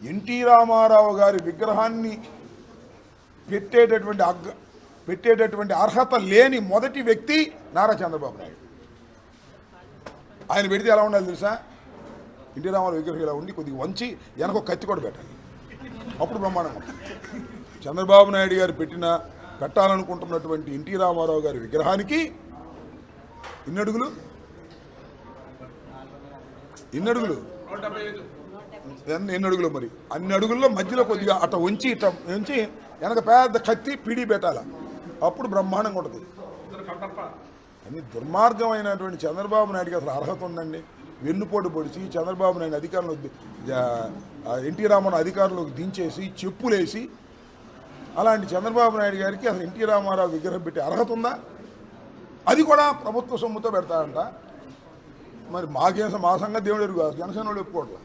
NT Ramarao గారి విగ్రహాన్ని పెట్టేటటువంటి అర్హత లేని మొదటి వ్యక్తి నారా చంద్రబాబు నాయుడు. ఆయన పెడితే ఎలా ఉండాలి తెలుసా? ఎన్టీ రామారావు విగ్రహం ఇలా ఉండి కొద్దిగా వంచి వెనక కత్తి కూడా పెట్టాలి, అప్పుడు బ్రహ్మాండంగా. చంద్రబాబు నాయుడు గారు పెట్టాలనుకుంటున్నటువంటి ఎన్టీ రామారావు గారి విగ్రహానికి ఎన్ని అడుగులు మరి అన్ని అడుగుల్లో మధ్యలో కొద్దిగా అట్ట ఉంచి వెనక పెద్ద కత్తి పిడి పెట్టాల, అప్పుడు బ్రహ్మాండంగా ఉంటుంది. అన్ని దుర్మార్గమైనటువంటి చంద్రబాబు నాయుడికి అసలు అర్హత ఉందండి? వెన్నుపోటు పొడిచి చంద్రబాబు నాయుడు అధికారంలో ఎన్టీ రామారావు అధికారంలోకి దించేసి చెప్పులేసి, అలాంటి చంద్రబాబు నాయుడు గారికి అసలు ఎన్టీ రామారావు విగ్రహం పెట్టే అర్హత ఉందా? అది కూడా ప్రభుత్వ సొమ్ముతో పెడతారంట. మరి మా సంగతి దేవుడు ఎరుగు. జనసేన వాళ్ళు ఒప్పుకోవట్లా.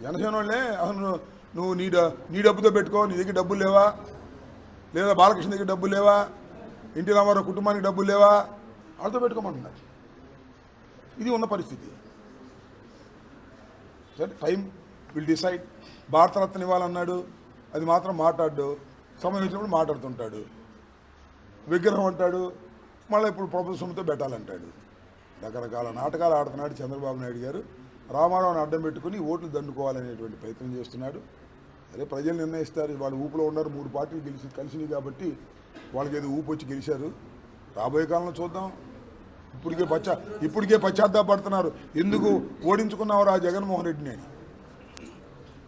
జనసేన వాళ్ళే అసలు నువ్వు నీ డబ్బుతో పెట్టుకో, నీ దగ్గర డబ్బులు లేవా, లేదా బాలకృష్ణ దగ్గర డబ్బులు లేవా, ఎన్టీ రామారావు కుటుంబానికి డబ్బులు లేవా, వాళ్ళతో పెట్టుకోమంటున్నారు. ఇది ఉన్న పరిస్థితి. సరే, టైం విల్ డిసైడ్. భారతరత్న ఇవ్వాలన్నాడు, అది మాత్రం మాట్లాడు, సమయం వచ్చినప్పుడు మాట్లాడుతుంటాడు. విగ్రహం అంటాడు, మళ్ళీ ఇప్పుడు ప్రభుత్వంతో పెట్టాలంటాడు. రకరకాల నాటకాలు ఆడుతున్నాడు చంద్రబాబు నాయుడు గారు. రామారావుని అడ్డం పెట్టుకుని ఓట్లు దండుకోవాలనేటువంటి ప్రయత్నం చేస్తున్నాడు. అదే ప్రజలు నిర్ణయిస్తారు. వాళ్ళు ఊపులో ఉన్నారు, 3 పార్టీలు కలిసినాయి కాబట్టి వాళ్ళకి ఏదో ఊపు వచ్చి గెలిచారు. రాబోయే కాలంలో చూద్దాం. ఇప్పటికే పశ్చాత్తాపడుతున్నారు, ఎందుకు ఓడించుకున్నావు రా జగన్మోహన్ రెడ్డిని అని.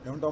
ఏమంటాం?